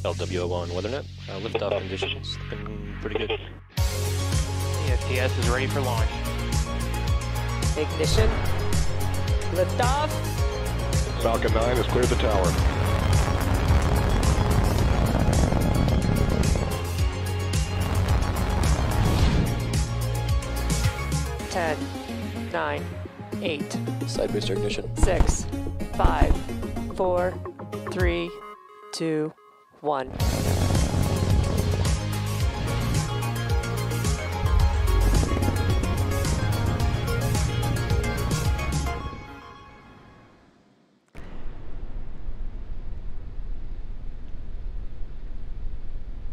LWO1 WeatherNet. Liftoff conditions looking pretty good. ESTS is ready for launch. Ignition. Liftoff. Falcon 9 has cleared the tower. Ten, 9, 8, Side booster ignition. 6, 5, 4, 3, 2, 1.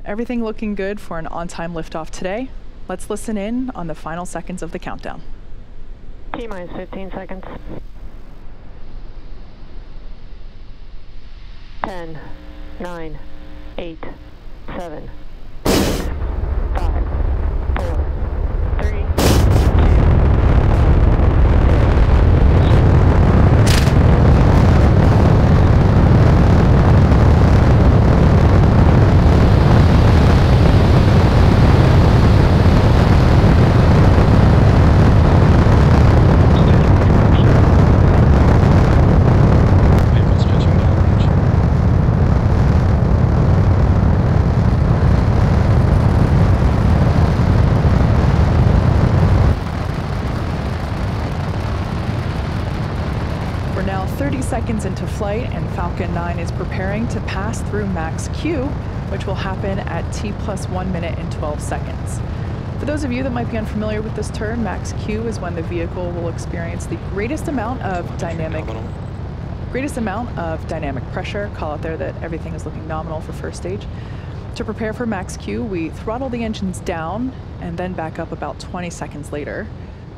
Everything looking good for an on-time liftoff today. Let's listen in on the final seconds of the countdown. T-minus 15 seconds. 10, 9, 8, 7, 6, 5, 4, 3, 2, 1. We're now 30 seconds into flight, and Falcon 9 is preparing to pass through max Q, which will happen at T+1 minute and 12 seconds. For those of you that might be unfamiliar with this term, max Q is when the vehicle will experience the greatest amount of dynamic pressure. Call out there that everything is looking nominal for first stage. To prepare for max Q, we throttle the engines down and then back up about 20 seconds later.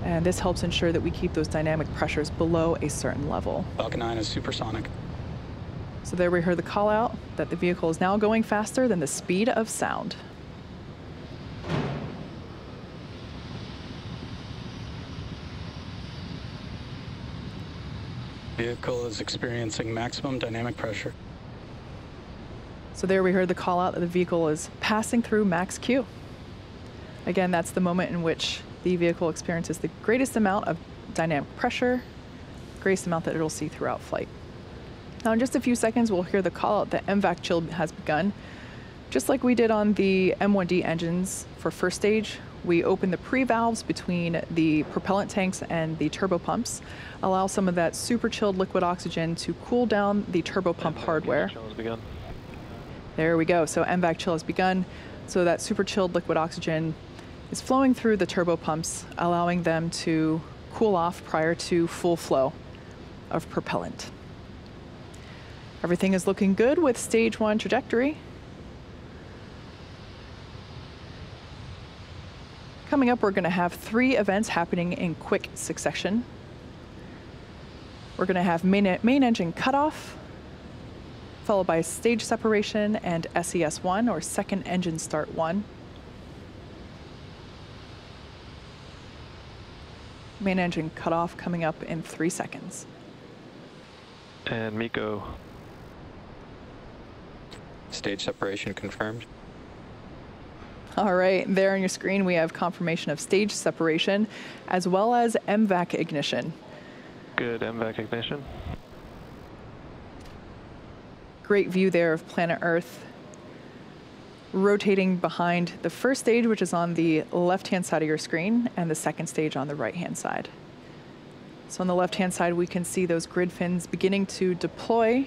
And this helps ensure that we keep those dynamic pressures below a certain level. Falcon 9 is supersonic. So there we heard the call out that the vehicle is now going faster than the speed of sound. Vehicle is experiencing maximum dynamic pressure. So there we heard the call out that the vehicle is passing through max Q. Again, that's the moment in which the vehicle experiences the greatest amount of dynamic pressure, greatest amount that it'll see throughout flight. Now in just a few seconds, we'll hear the call out that MVAC chill has begun. Just like we did on the M1D engines for first stage, we open the pre-valves between the propellant tanks and the turbopumps, allow some of that super chilled liquid oxygen to cool down the turbopump hardware. There we go, so MVAC chill has begun. So that super chilled liquid oxygen is flowing through the turbopumps, allowing them to cool off prior to full flow of propellant. Everything is looking good with stage 1 trajectory. Coming up, we're going to have 3 events happening in quick succession. We're going to have main engine cutoff, followed by stage separation and SES-1, or second engine start 1. Main engine cutoff coming up in 3 seconds. And MECO. Stage separation confirmed. All right, there on your screen we have confirmation of stage separation as well as MVAC ignition. Good MVAC ignition. Great view there of planet Earth rotating behind the first stage, which is on the left-hand side of your screen, and the second stage on the right-hand side. So on the left-hand side, we can see those grid fins beginning to deploy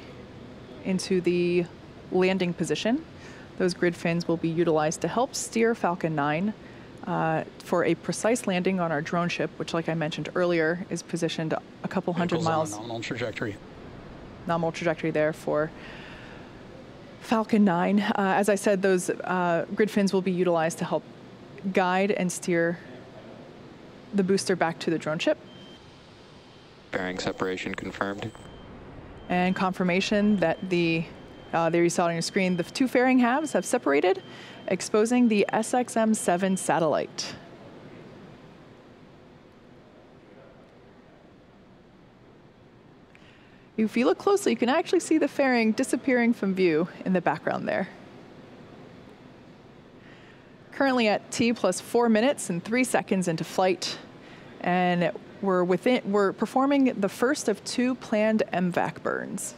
into the landing position. Those grid fins will be utilized to help steer Falcon 9 for a precise landing on our drone ship, which, like I mentioned earlier, is positioned a couple hundred miles. Nominal trajectory. Nominal trajectory there for Falcon 9. As I said, those grid fins will be utilized to help guide and steer the booster back to the drone ship. Bearing separation confirmed. And confirmation that there you saw it on your screen, the 2 fairing halves have separated, exposing the SXM-7 satellite. If you look closely, you can actually see the fairing disappearing from view in the background there. Currently at T plus 4 minutes and 3 seconds into flight, and we're performing the first of 2 planned MVAC burns.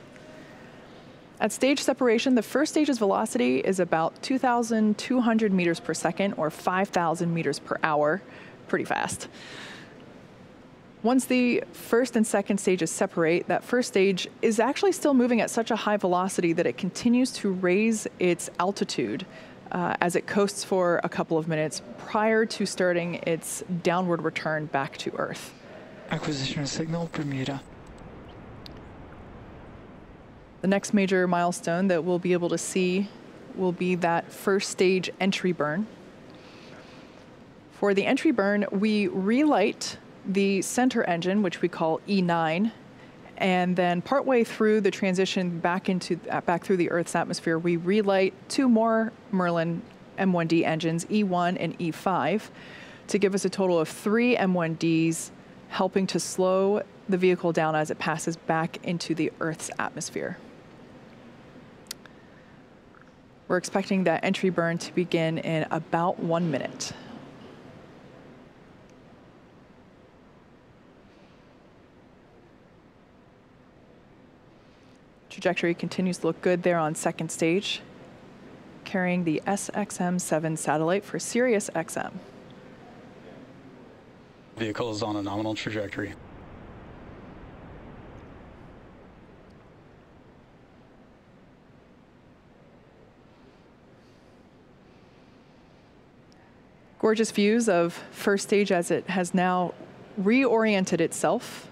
At stage separation, the first stage's velocity is about 2,200 meters per second, or 5,000 meters per hour, pretty fast. Once the first and second stages separate, that first stage is actually still moving at such a high velocity that it continues to raise its altitude as it coasts for a couple of minutes prior to starting its downward return back to Earth. Acquisition of signal, Bermuda. The next major milestone that we'll be able to see will be that first stage entry burn. For the entry burn, we relight the center engine, which we call E9, and then partway through the transition back through the Earth's atmosphere, we relight 2 more Merlin M1D engines, E1 and E5, to give us a total of 3 M1Ds, helping to slow the vehicle down as it passes back into the Earth's atmosphere. We're expecting that entry burn to begin in about 1 minute. Trajectory continues to look good there on second stage, carrying the SXM-7 satellite for Sirius XM. Vehicle is on a nominal trajectory. Gorgeous views of first stage as it has now reoriented itself,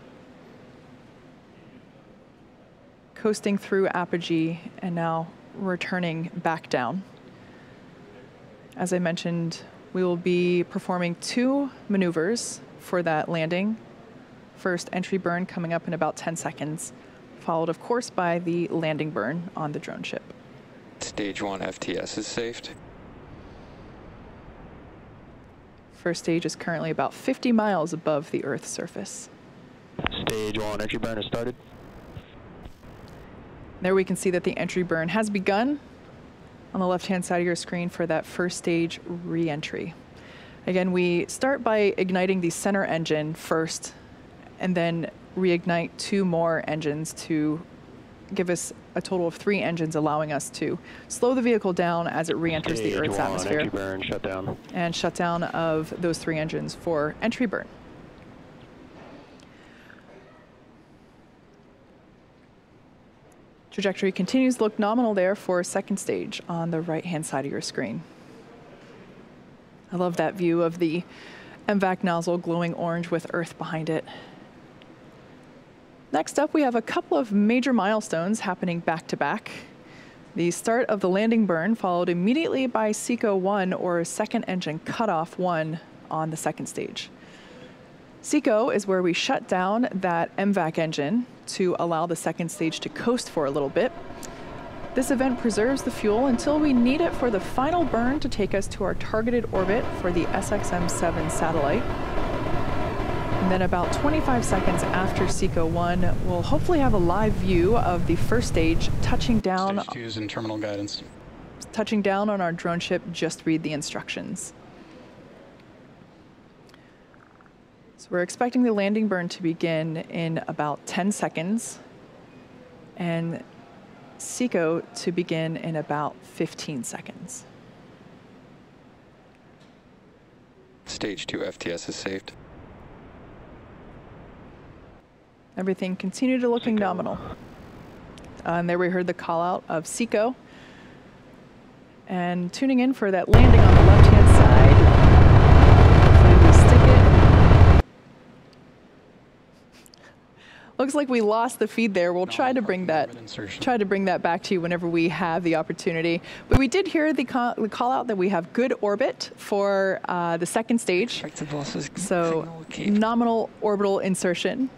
coasting through apogee and now returning back down. As I mentioned, we will be performing 2 maneuvers for that landing. First, entry burn coming up in about 10 seconds, followed of course by the landing burn on the drone ship. Stage 1 FTS is saved. First stage is currently about 50 miles above the Earth's surface. Stage 1 entry burn has started. There we can see that the entry burn has begun on the left-hand side of your screen for that first stage re-entry. Again, we start by igniting the center engine first and then reignite 2 more engines to give us a total of 3 engines, allowing us to slow the vehicle down as it re-enters the Earth's atmosphere. Entry burn, shut down. And shutdown of those 3 engines for entry burn. Trajectory continues to look nominal there for second stage on the right-hand side of your screen. I love that view of the MVAC nozzle glowing orange with Earth behind it. Next up, we have a couple of major milestones happening back-to-back. The start of the landing burn followed immediately by SECO 1, or second engine cutoff 1, on the second stage. SECO is where we shut down that MVAC engine to allow the second stage to coast for a little bit. This event preserves the fuel until we need it for the final burn to take us to our targeted orbit for the SXM-7 satellite. And then about 25 seconds after SECO 1, we'll hopefully have a live view of the first stage touching down. Stage 2 is in terminal guidance. Touching down on our drone ship, just read the instructions. So we're expecting the landing burn to begin in about 10 seconds and SECO to begin in about 15 seconds. Stage 2 FTS is saved. Everything continued to looking nominal. And there we heard the call out of SECO. And tuning in for that landing on the left-hand side. Hopefully we stick it. Looks like we lost the feed there. We'll try to bring that back to you whenever we have the opportunity. But we did hear the call out that we have good orbit for the second stage. So nominal orbital insertion.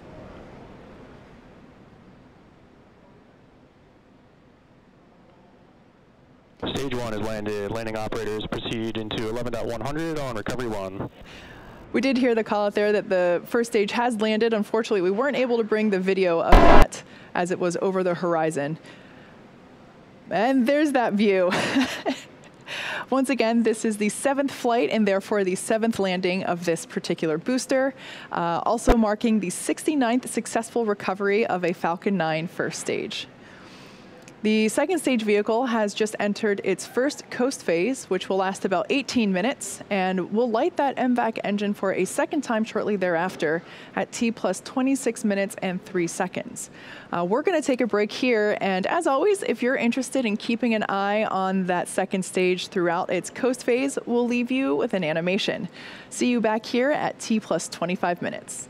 Stage 1 is landed. Landing operators proceed into 11.100 on recovery 1. We did hear the call out there that the first stage has landed. Unfortunately, we weren't able to bring the video of that as it was over the horizon. And there's that view. Once again, this is the 7th flight and therefore the 7th landing of this particular booster, also marking the 69th successful recovery of a Falcon 9 first stage. The second stage vehicle has just entered its first coast phase, which will last about 18 minutes, and will light that MVAC engine for a second time shortly thereafter at T plus 26 minutes and 3 seconds. We're going to take a break here, and as always, if you're interested in keeping an eye on that second stage throughout its coast phase, we'll leave you with an animation. See you back here at T plus 25 minutes.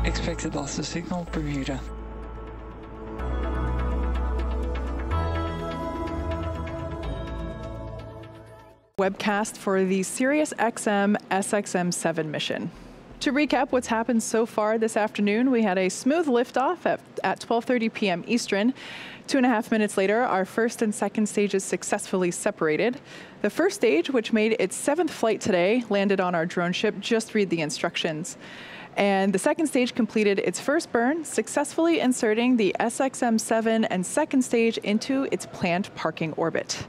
Expected loss of signal, Bermuda. Webcast for the SiriusXM SXM-7 mission. To recap what's happened so far this afternoon, we had a smooth liftoff at 12:30 p.m. Eastern. 2.5 minutes later, our first and second stages successfully separated. The first stage, which made its 7th flight today, landed on our drone ship. Just read the instructions. And the second stage completed its first burn, successfully inserting the SXM-7 and second stage into its planned parking orbit.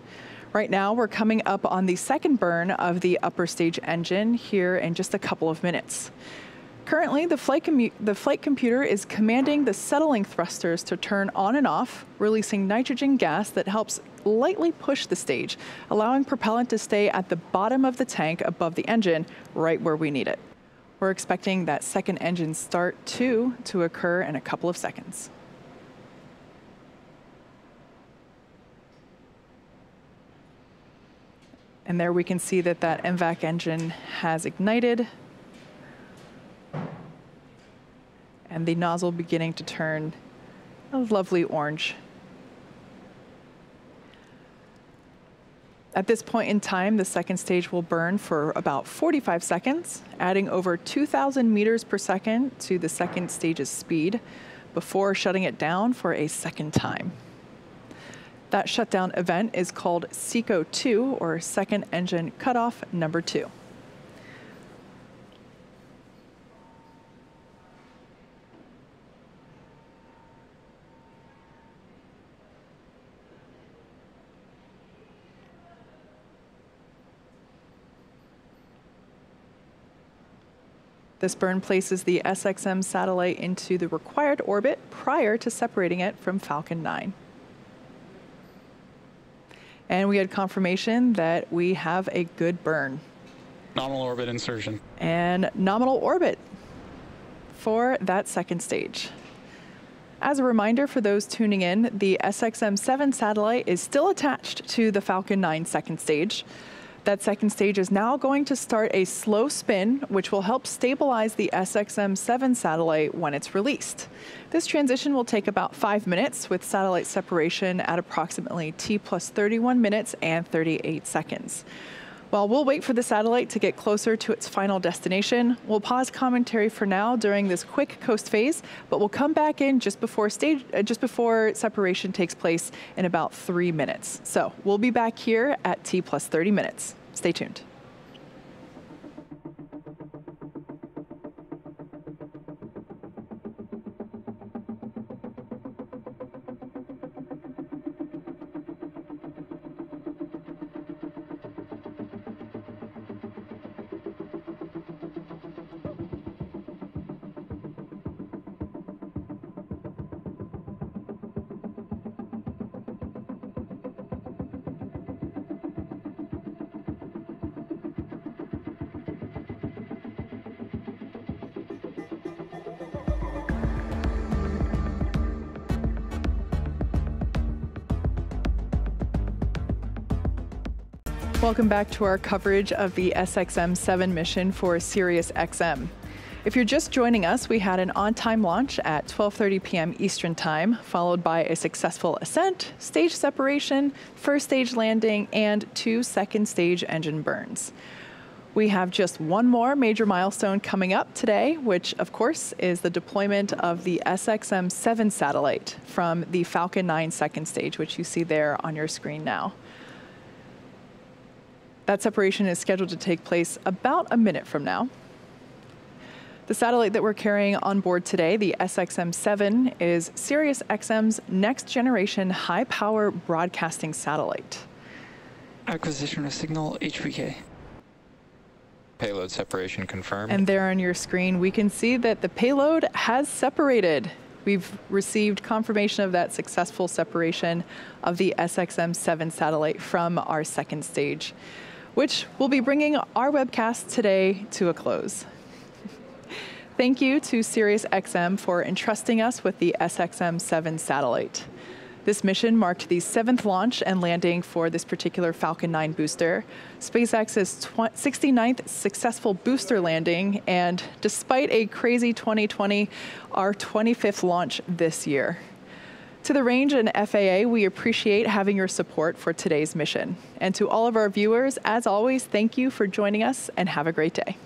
Right now, we're coming up on the second burn of the upper stage engine here in just a couple of minutes. Currently, the flight computer is commanding the settling thrusters to turn on and off, releasing nitrogen gas that helps lightly push the stage, allowing propellant to stay at the bottom of the tank above the engine, right where we need it. We're expecting that second engine start 2 to occur in a couple of seconds. And there we can see that that MVAC engine has ignited, and the nozzle beginning to turn a lovely orange. At this point in time, the second stage will burn for about 45 seconds, adding over 2,000 meters per second to the second stage's speed before shutting it down for a second time. That shutdown event is called SECO-2, or Second Engine Cutoff Number 2. This burn places the SXM satellite into the required orbit prior to separating it from Falcon 9. And we had confirmation that we have a good burn. Nominal orbit insertion. And nominal orbit for that second stage. As a reminder for those tuning in, the SXM-7 satellite is still attached to the Falcon 9 second stage. That second stage is now going to start a slow spin, which will help stabilize the SXM-7 satellite when it's released. This transition will take about 5 minutes, with satellite separation at approximately T plus 31 minutes and 38 seconds. While we'll wait for the satellite to get closer to its final destination, we'll pause commentary for now during this quick coast phase, but we'll come back in just before separation takes place in about 3 minutes. So we'll be back here at T plus 30 minutes. Stay tuned. Welcome back to our coverage of the SXM-7 mission for SiriusXM. If you're just joining us, we had an on-time launch at 12:30 p.m. Eastern Time, followed by a successful ascent, stage separation, first stage landing, and 2 second stage engine burns. We have just one more major milestone coming up today, which of course is the deployment of the SXM-7 satellite from the Falcon 9 second stage, which you see there on your screen now. That separation is scheduled to take place about a minute from now. The satellite that we're carrying on board today, the SXM-7, is SiriusXM's next generation high-power broadcasting satellite. Acquisition of signal HPK. Payload separation confirmed. And there on your screen, we can see that the payload has separated. We've received confirmation of that successful separation of the SXM-7 satellite from our second stage, which will be bringing our webcast today to a close. Thank you to SiriusXM for entrusting us with the SXM-7 satellite. This mission marked the 7th launch and landing for this particular Falcon 9 booster, SpaceX's 69th successful booster landing, and despite a crazy 2020, our 25th launch this year. To the range and FAA, we appreciate having your support for today's mission. And to all of our viewers, as always, thank you for joining us and have a great day.